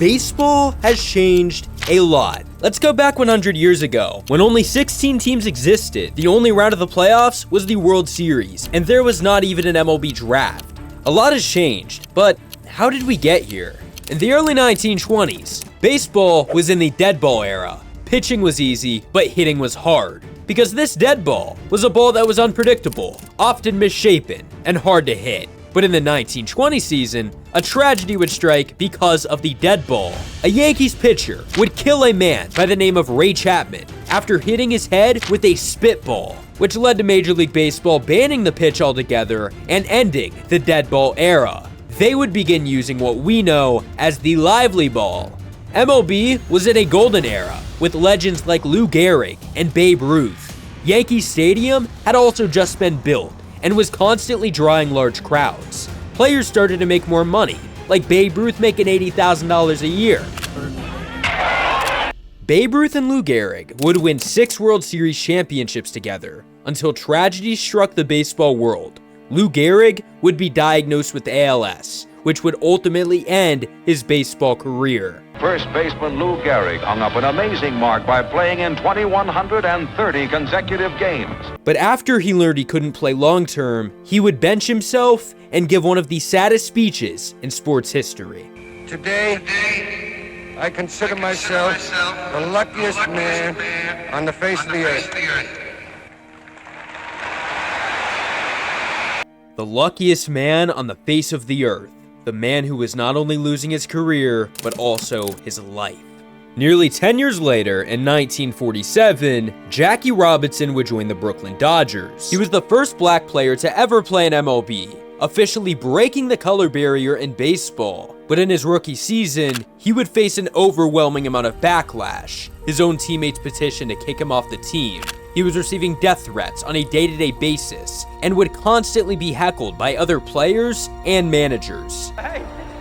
Baseball has changed a lot. Let's go back 100 years ago, when only 16 teams existed. The only round of the playoffs was the World Series, and there was not even an MLB draft. A lot has changed, but how did we get here? In the early 1920s, baseball was in the dead ball era. Pitching was easy, but hitting was hard, because this dead ball was a ball that was unpredictable, often misshapen, and hard to hit. But in the 1920 season, a tragedy would strike because of the dead ball. A Yankees pitcher would kill a man by the name of Ray Chapman after hitting his head with a spitball, which led to Major League Baseball banning the pitch altogether and ending the dead ball era. They would begin using what we know as the lively ball. MLB was in a golden era with legends like Lou Gehrig and Babe Ruth. Yankee Stadium had also just been built and was constantly drawing large crowds. Players started to make more money, like Babe Ruth making $80,000 a year. Babe Ruth and Lou Gehrig would win 6 World Series championships together until tragedy struck the baseball world. Lou Gehrig would be diagnosed with ALS, which would ultimately end his baseball career. First baseman Lou Gehrig hung up an amazing mark by playing in 2,130 consecutive games. But after he learned he couldn't play long-term, he would bench himself and give one of the saddest speeches in sports history. Today, I consider myself the luckiest man on the face of the earth. The luckiest man on the face of the earth. The man who was not only losing his career, but also his life. Nearly 10 years later, in 1947, Jackie Robinson would join the Brooklyn Dodgers. He was the first black player to ever play in MLB, officially breaking the color barrier in baseball. But in his rookie season, he would face an overwhelming amount of backlash. His own teammates petitioned to kick him off the team. He was receiving death threats on a day-to-day basis and would constantly be heckled by other players and managers. Hey,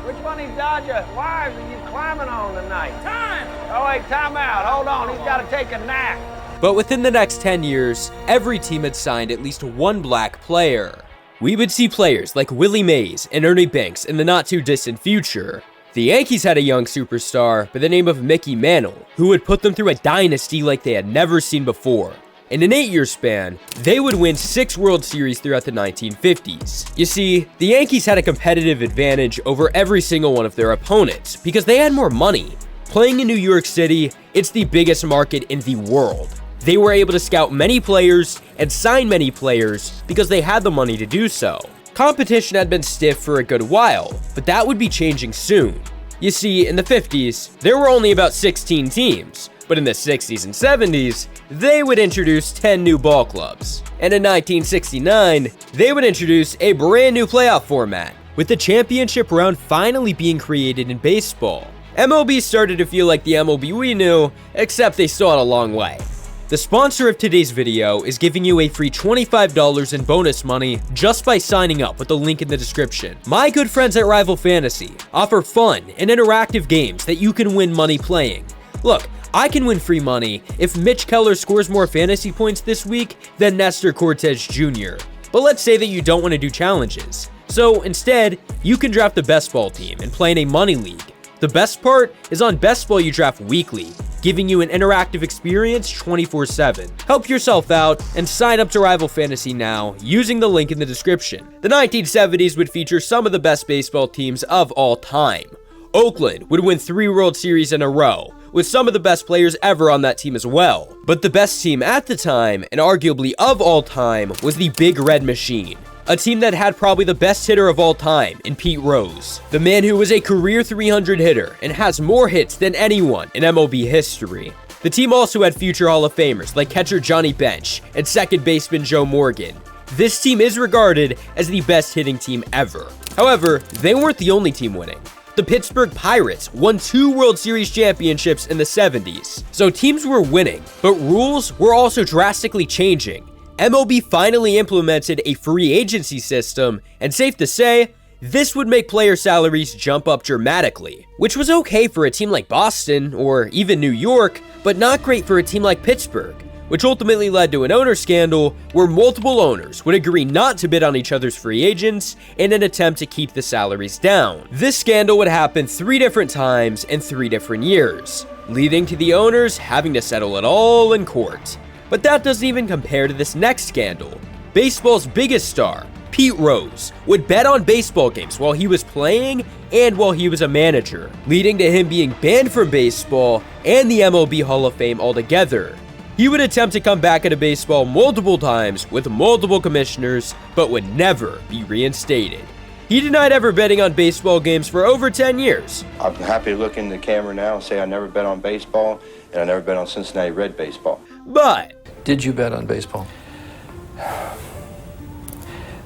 which one of these Dodger wives are you climbing on tonight? Time! Oh, wait, time out. Hold on, he's got to take a nap. But within the next 10 years, every team had signed at least one black player. We would see players like Willie Mays and Ernie Banks in the not-too-distant future. The Yankees had a young superstar by the name of Mickey Mantle, who would put them through a dynasty like they had never seen before. In an 8-year span, they would win 6 World Series throughout the 1950s. You see, the Yankees had a competitive advantage over every single one of their opponents because they had more money. Playing in New York City, it's the biggest market in the world. They were able to scout many players and sign many players because they had the money to do so. Competition had been stiff for a good while, but that would be changing soon. You see, in the 50s, there were only about 16 teams. But in the 60s and 70s, they would introduce 10 new ball clubs. And in 1969, they would introduce a brand new playoff format, with the championship round finally being created in baseball. MLB started to feel like the MLB we knew, except they still had a long way. The sponsor of today's video is giving you a free $25 in bonus money just by signing up with the link in the description. My good friends at Rival Fantasy offer fun and interactive games that you can win money playing. Look, I can win free money if Mitch Keller scores more fantasy points this week than Nestor Cortez Jr. But let's say that you don't want to do challenges. So instead, you can draft the best ball team and play in a money league. The best part is on Best Ball you draft weekly, giving you an interactive experience 24/7. Help yourself out and sign up to Rival Fantasy now using the link in the description. The 1970s would feature some of the best baseball teams of all time. Oakland would win 3 World Series in a row, with some of the best players ever on that team as well. But the best team at the time, and arguably of all time, was the Big Red Machine. A team that had probably the best hitter of all time in Pete Rose. The man who was a career 300 hitter and has more hits than anyone in MLB history. The team also had future Hall of Famers like catcher Johnny Bench and second baseman Joe Morgan. This team is regarded as the best hitting team ever. However, they weren't the only team winning. The Pittsburgh Pirates won 2 World Series championships in the 70s. So teams were winning, but rules were also drastically changing. MLB finally implemented a free agency system, and safe to say, this would make player salaries jump up dramatically, which was okay for a team like Boston or even New York, but not great for a team like Pittsburgh, which ultimately led to an owner scandal where multiple owners would agree not to bid on each other's free agents in an attempt to keep the salaries down. This scandal would happen 3 different times in 3 different years, leading to the owners having to settle it all in court. But that doesn't even compare to this next scandal. Baseball's biggest star, Pete Rose, would bet on baseball games while he was playing and while he was a manager, leading to him being banned from baseball and the MLB Hall of Fame altogether. He would attempt to come back into baseball multiple times with multiple commissioners, but would never be reinstated. He denied ever betting on baseball games for over 10 years. I'm happy to look in the camera now and say I never bet on baseball, and I never bet on Cincinnati Red baseball. But did you bet on baseball?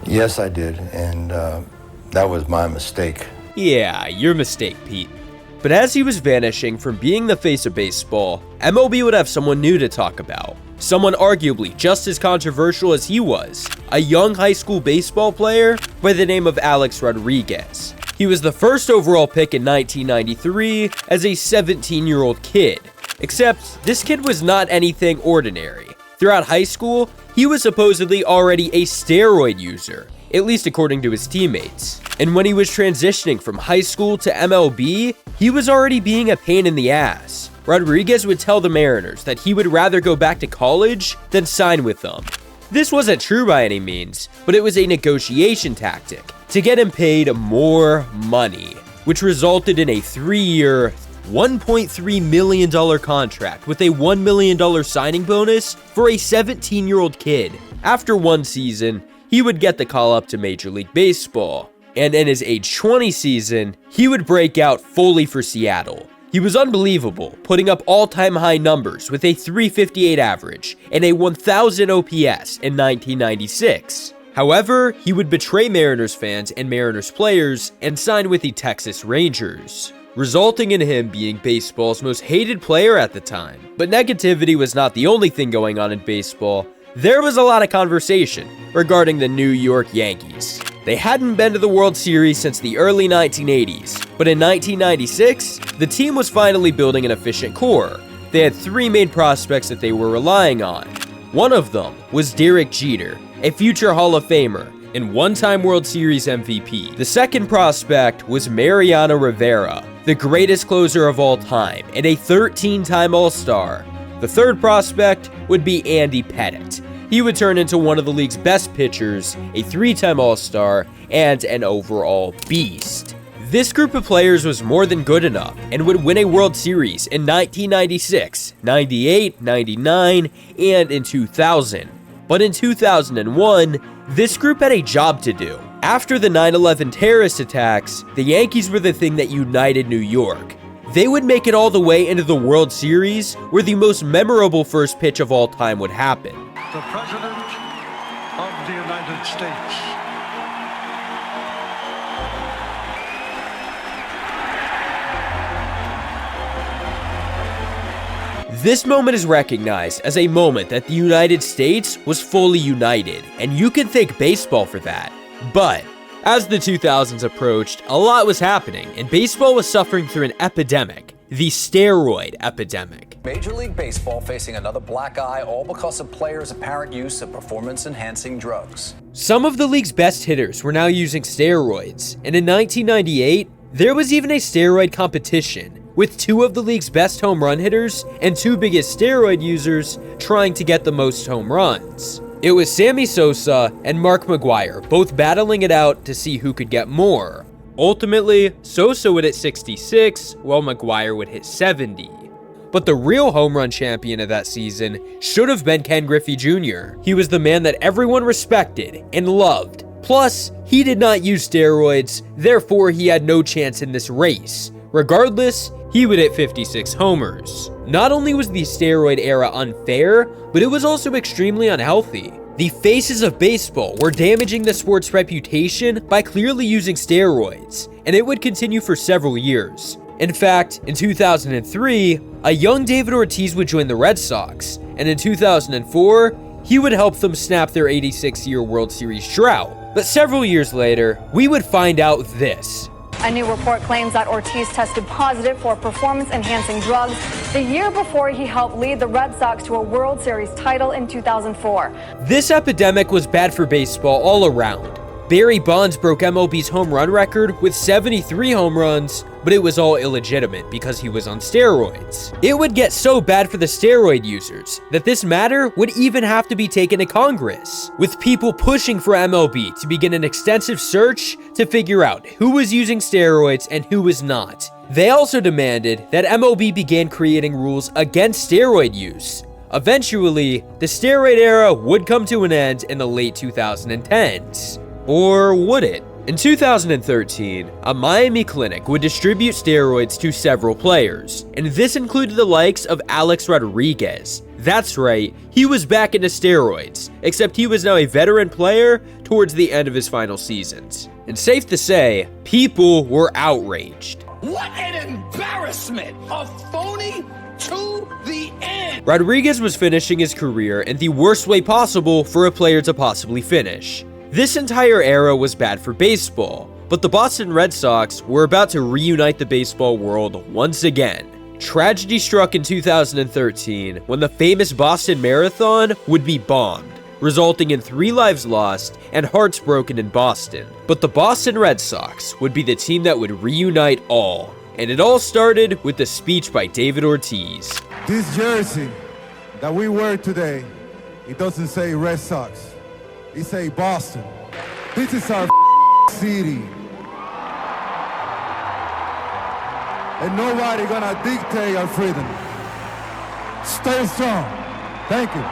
Yes, I did, and that was my mistake. Yeah, your mistake, Pete. But as he was vanishing from being the face of baseball, MLB would have someone new to talk about. Someone arguably just as controversial as he was, a young high school baseball player by the name of Alex Rodriguez. He was the first overall pick in 1993 as a 17-year-old kid, except this kid was not anything ordinary. Throughout high school, he was supposedly already a steroid user, at least according to his teammates. And when he was transitioning from high school to MLB, he was already being a pain in the ass. Rodriguez would tell the Mariners that he would rather go back to college than sign with them. This wasn't true by any means, but it was a negotiation tactic to get him paid more money, which resulted in a 3-year, $1.3 million contract with a $1 million signing bonus for a 17-year-old kid. After 1 season, he would get the call up to Major League Baseball, and in his age 20 season, he would break out fully for Seattle. He was unbelievable, putting up all-time high numbers with a .358 average and a 1,000 OPS in 1996. However, he would betray Mariners fans and Mariners players and sign with the Texas Rangers, resulting in him being baseball's most hated player at the time. But negativity was not the only thing going on in baseball. There was a lot of conversation regarding the New York Yankees. They hadn't been to the World Series since the early 1980s, but in 1996, the team was finally building an efficient core. They had 3 main prospects that they were relying on. One of them was Derek Jeter, a future Hall of Famer and 1-time World Series MVP. The second prospect was Mariano Rivera, the greatest closer of all time and a 13-time All-Star. The third prospect would be Andy Pettitte. He would turn into one of the league's best pitchers, a 3-time All-Star, and an overall beast. This group of players was more than good enough and would win a World Series in 1996, 98, 99, and in 2000. But in 2001, this group had a job to do. After the 9/11 terrorist attacks, the Yankees were the thing that united New York. They would make it all the way into the World Series, where the most memorable first pitch of all time would happen. The President of the United States. This moment is recognized as a moment that the United States was fully united, and you can thank baseball for that. But as the 2000s approached, a lot was happening, and baseball was suffering through an epidemic, the steroid epidemic. Major League Baseball facing another black eye, all because of players' apparent use of performance-enhancing drugs. Some of the league's best hitters were now using steroids, and in 1998, there was even a steroid competition, with 2 of the league's best home run hitters and 2 biggest steroid users trying to get the most home runs. It was Sammy Sosa and Mark McGwire both battling it out to see who could get more. Ultimately, Sosa would hit 66, while McGwire would hit 70. But the real home run champion of that season should have been Ken Griffey Jr. He was the man that everyone respected and loved. Plus, he did not use steroids, therefore he had no chance in this race. Regardless, he would hit 56 homers. Not only was the steroid era unfair, but it was also extremely unhealthy. The faces of baseball were damaging the sport's reputation by clearly using steroids, and it would continue for several years. In fact, in 2003, a young David Ortiz would join the Red Sox, and in 2004, he would help them snap their 86-year World Series drought. But several years later, we would find out this. A new report claims that Ortiz tested positive for performance-enhancing drugs the year before he helped lead the Red Sox to a World Series title in 2004. This epidemic was bad for baseball all around. Barry Bonds broke MLB's home run record with 73 home runs, but it was all illegitimate because he was on steroids. It would get so bad for the steroid users that this matter would even have to be taken to Congress, with people pushing for MLB to begin an extensive search to figure out who was using steroids and who was not. They also demanded that MLB began creating rules against steroid use. Eventually, the steroid era would come to an end in the late 2010s. Or would it? In 2013, a Miami clinic would distribute steroids to several players, and this included the likes of Alex Rodriguez. That's right, he was back into steroids, except he was now a veteran player towards the end of his final seasons. And safe to say, people were outraged. What an embarrassment! A phony to the end! Rodriguez was finishing his career in the worst way possible for a player to possibly finish. This entire era was bad for baseball, but the Boston Red Sox were about to reunite the baseball world once again. Tragedy struck in 2013 when the famous Boston Marathon would be bombed, resulting in 3 lives lost and hearts broken in Boston. But the Boston Red Sox would be the team that would reunite all, and it all started with the speech by David Ortiz. This jersey that we wear today, it doesn't say Red Sox. It say Boston. This is our city. And nobody gonna dictate our freedom. Stay strong. Thank you.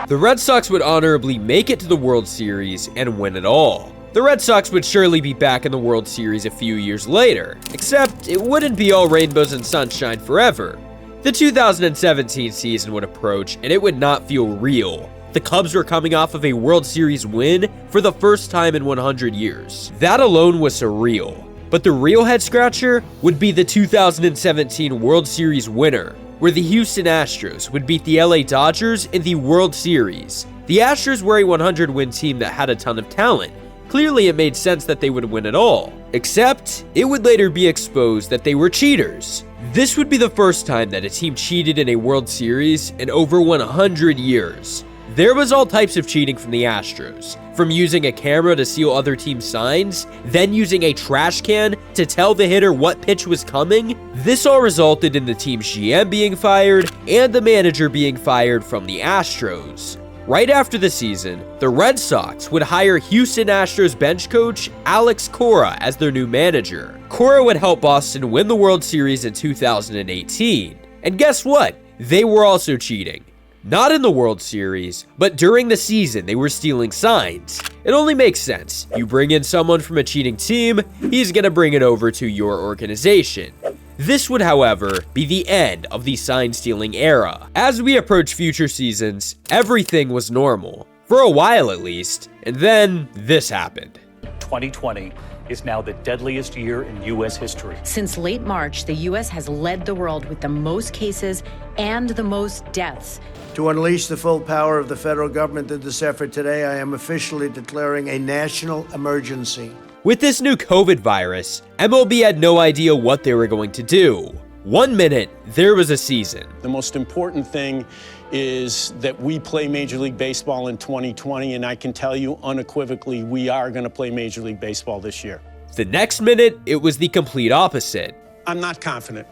The Red Sox would honorably make it to the World Series and win it all. The Red Sox would surely be back in the World Series a few years later, except it wouldn't be all rainbows and sunshine forever. The 2017 season would approach and it would not feel real. The Cubs were coming off of a World Series win for the first time in 100 years. That alone was surreal. But the real head-scratcher would be the 2017 World Series winner, where the Houston Astros would beat the LA Dodgers in the World Series. The Astros were a 100-win team that had a ton of talent. Clearly, it made sense that they would win it all. Except, it would later be exposed that they were cheaters. This would be the first time that a team cheated in a World Series in over 100 years. There was all types of cheating from the Astros, from using a camera to steal other teams' signs, then using a trash can to tell the hitter what pitch was coming. This all resulted in the team's GM being fired and the manager being fired from the Astros. Right after the season, the Red Sox would hire Houston Astros bench coach Alex Cora as their new manager. Cora would help Boston win the World Series in 2018. And guess what? They were also cheating. Not in the World Series, but during the season they were stealing signs. It only makes sense. You bring in someone from a cheating team, he's gonna bring it over to your organization. This would, however, be the end of the sign-stealing era. As we approach future seasons, everything was normal. For a while at least, and then this happened. 2020 is now the deadliest year in U.S. history. Since late March, the U.S. has led the world with the most cases and the most deaths. To unleash the full power of the federal government in this effort today, I am officially declaring a national emergency. With this new COVID virus, MLB had no idea what they were going to do. 1 minute, there was a season. The most important thing is that we play Major League Baseball in 2020, and I can tell you unequivocally, we are going to play Major League Baseball this year. The next minute, it was the complete opposite. I'm not confident,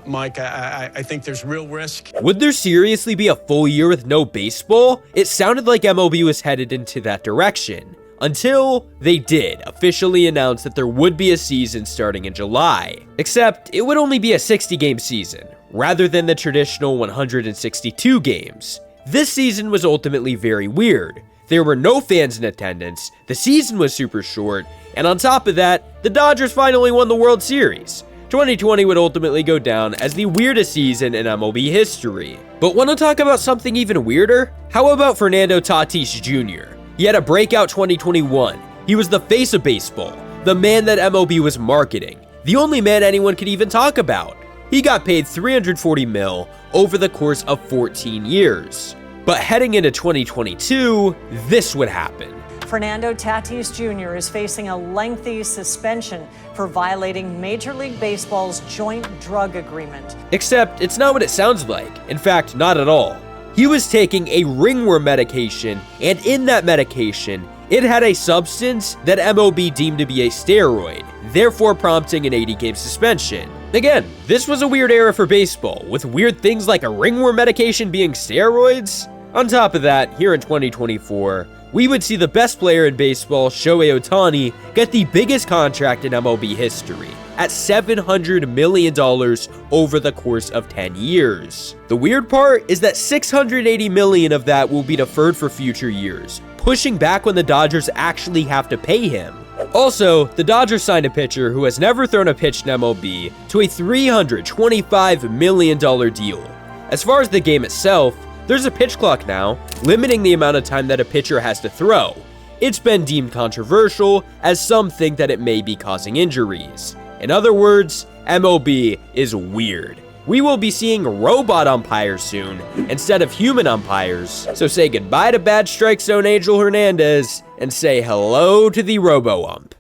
Mike. I think there's real risk. Would there seriously be a full year with no baseball? It sounded like MLB was headed into that direction. Until they did officially announce that there would be a season starting in July. Except, it would only be a 60-game season, rather than the traditional 162 games. This season was ultimately very weird. There were no fans in attendance, the season was super short, and on top of that, the Dodgers finally won the World Series. 2020 would ultimately go down as the weirdest season in MLB history. But want to talk about something even weirder? How about Fernando Tatis Jr.? He had a breakout 2021. He was the face of baseball, the man that MLB was marketing, the only man anyone could even talk about. He got paid $340 million over the course of 14 years. But heading into 2022, this would happen. Fernando Tatis Jr. is facing a lengthy suspension for violating Major League Baseball's joint drug agreement. Except it's not what it sounds like. In fact, not at all. He was taking a ringworm medication, and in that medication, it had a substance that MLB deemed to be a steroid, therefore prompting an 80-game suspension. Again, this was a weird era for baseball, with weird things like a ringworm medication being steroids. On top of that, here in 2024, we would see the best player in baseball, Shohei Ohtani, get the biggest contract in MLB history, at $700 million over the course of 10 years. The weird part is that $680 million of that will be deferred for future years, pushing back when the Dodgers actually have to pay him. Also, the Dodgers signed a pitcher who has never thrown a pitch in MLB to a $325 million deal. As far as the game itself, there's a pitch clock now, limiting the amount of time that a pitcher has to throw. It's been deemed controversial, as some think that it may be causing injuries. In other words, MLB is weird. We will be seeing robot umpires soon, instead of human umpires, so say goodbye to bad strike zone Angel Hernandez, and say hello to the robo-ump.